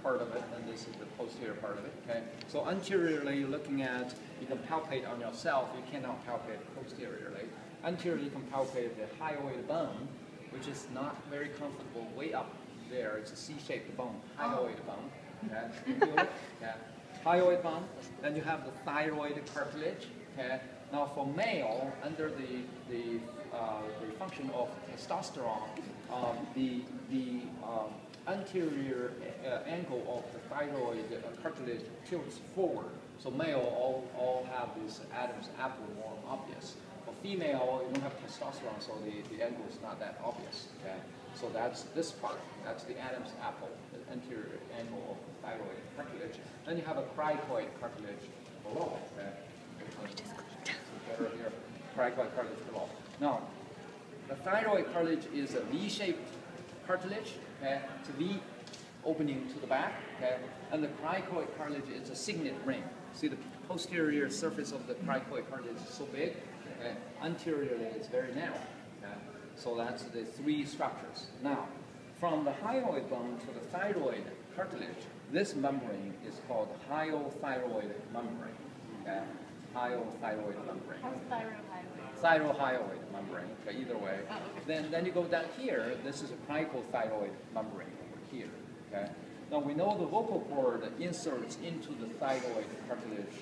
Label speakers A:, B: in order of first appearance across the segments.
A: part of it, and this is the posterior part of it. Okay. So anteriorly, you're looking at, you can palpate on yourself. You cannot palpate posteriorly. Anteriorly, you can palpate the hyoid bone, which is not very comfortable way up there. It's a C-shaped bone, hyoid bone. Okay. You feel it? Okay. Hyoid bone. Then you have the thyroid cartilage. Okay. Now for male, under the function of testosterone, the anterior angle of the thyroid cartilage tilts forward. So male all have this Adam's apple more obvious. For female, you don't have testosterone, so the angle is not that obvious. Okay? So that's this part. That's the Adam's apple, the anterior angle of the thyroid cartilage. Then you have a cricoid cartilage below. Okay? Better here, cricoid cartilage below. Now, the thyroid cartilage is a V-shaped cartilage. Okay? It's a V opening to the back. Okay? And the cricoid cartilage is a signet ring. See the posterior surface of the cricoid cartilage is so big. Okay? Anteriorly, it's very narrow. Okay? So that's the three structures. Now, from the hyoid bone to the thyroid cartilage, this membrane is called hyothyroid membrane. Okay? Hyothyroid membrane.
B: How's thyrohyoid?
A: Thyrohyoid membrane. Okay, either way. Oh, okay. Then you go down here. This is a cricothyroid membrane over here. Okay. Now we know the vocal cord inserts into the thyroid cartilage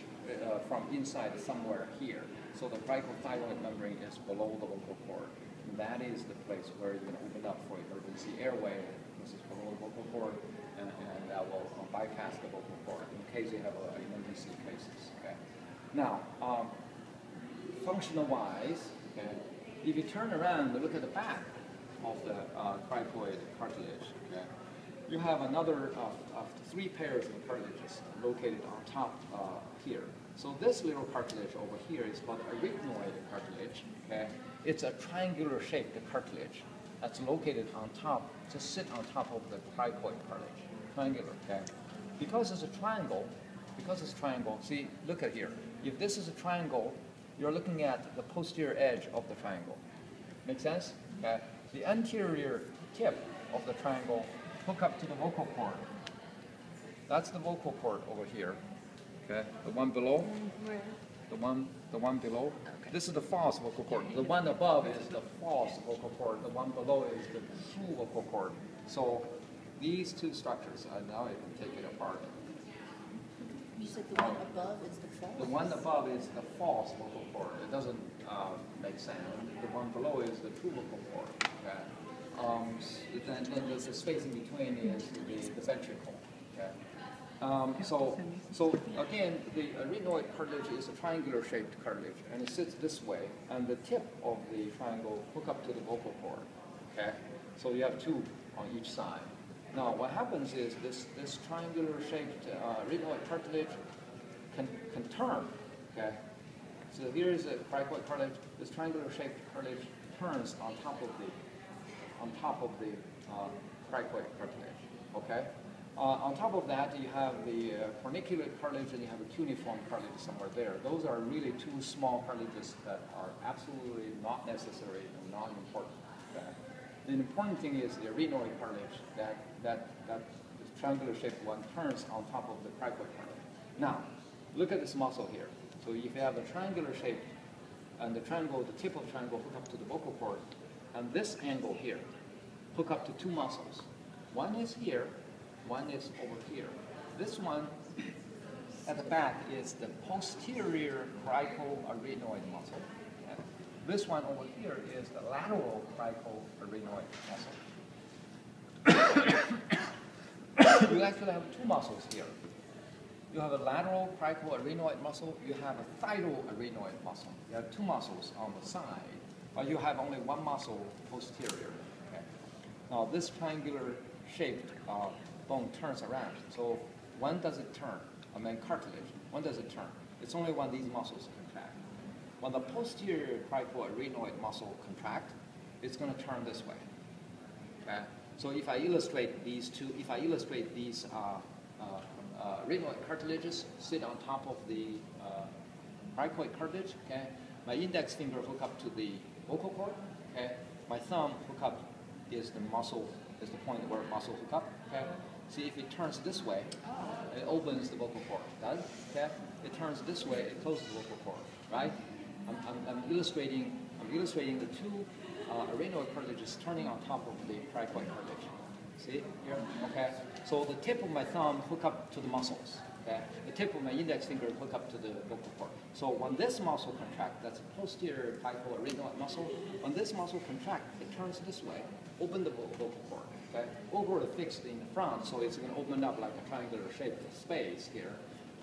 A: from inside somewhere here. So the cricothyroid membrane is below the vocal cord. And that is the place where you can open up for emergency airway. This is below the vocal cord, and that will bypass the vocal cord in case you have emergency cases. Okay. Now, functional-wise, okay, if you turn around and look at the back of the cricoid cartilage, okay, you have another of three pairs of cartilages located on top here. So this little cartilage over here is called arytenoid cartilage. Okay, it's a triangular-shaped cartilage that's located on top, just sit on top of the cricoid cartilage. Triangular. Okay, because it's a triangle. See, look at here. If this is a triangle, you're looking at the posterior edge of the triangle. Make sense? Okay. The anterior tip of the triangle hook up to the vocal cord. That's the vocal cord over here. Okay. The one below. The one below. Okay. This is the false vocal cord. The one above is the false vocal cord. The one below is the true vocal cord. So these two structures, now I can take it apart.
B: You said the one above is the false?
A: The one above is the false vocal cord. It doesn't make sound. The one below is the true vocal cord. Okay. Then the space in between is the ventricle. Okay. So again, the arytenoid cartilage is a triangular-shaped cartilage, and it sits this way, and the tip of the triangle hook up to the vocal cord. Okay. So you have two on each side. Now, what happens is this triangular-shaped arytenoid cartilage can turn. Okay, so here is a cricoid cartilage. This triangular-shaped cartilage turns on top of the cricoid cartilage. Okay, on top of that, you have the corniculate cartilage, and you have a cuneiform cartilage somewhere there. Those are really two small cartilages that are absolutely not necessary and not important. Okay? The important thing is the arytenoid cartilage, that triangular-shaped one turns on top of the cricoid cartilage. Now, look at this muscle here. So if you have a triangular shape, and the tip of the triangle hook up to the vocal cord, and this angle here, hook up to two muscles. One is here, one is over here. This one at the back is the posterior cricoarytenoid muscle. This one over here is the lateral cricoarytenoid muscle. You actually have two muscles here. You have a lateral cricoarytenoid muscle. You have a thyroarytenoid muscle. You have two muscles on the side, but you have only one muscle posterior. Okay. Now this triangular-shaped bone turns around. So when does it turn? Cartilage. When does it turn? It's only when these muscles contract. When the posterior cricoarytenoid muscle contract, it's going to turn this way. Okay? So if I illustrate these arytenoid cartilages sit on top of the cricoid cartilage, okay? My index finger hook up to the vocal cord, okay? My thumb hook up is the muscle, is the point where muscle hook up, okay? See, if it turns this way, it opens the vocal cord. Does? Okay. It turns this way, it closes the vocal cord. Right? I'm illustrating the two arytenoid cartilages turning on top of the cricoid cartilage. See here? Okay. So the tip of my thumb hook up to the muscles. Okay. The tip of my index finger hook up to the vocal cord. So when this muscle contracts, that's a posterior cricoarytenoid muscle. When this muscle contracts, it turns this way, open the vocal cord. Okay. Overall fixed in the front, so it's going to open up like a triangular shaped space here.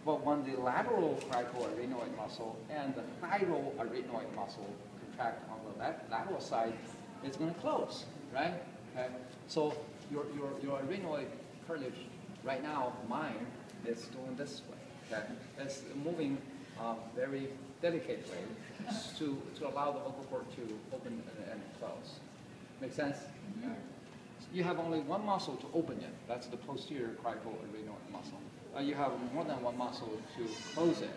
A: But when the lateral cricoarytenoid muscle and the thyroarytenoid muscle contract on the lateral side, it's going to close, right? Okay. So your arytenoid cartilage right now, mine, is doing this way. Okay. It's moving very delicately to allow the vocal cord to open and close. Make sense? Okay. You have only one muscle to open it. That's the posterior cricoarytenoid muscle. You have more than one muscle to close it.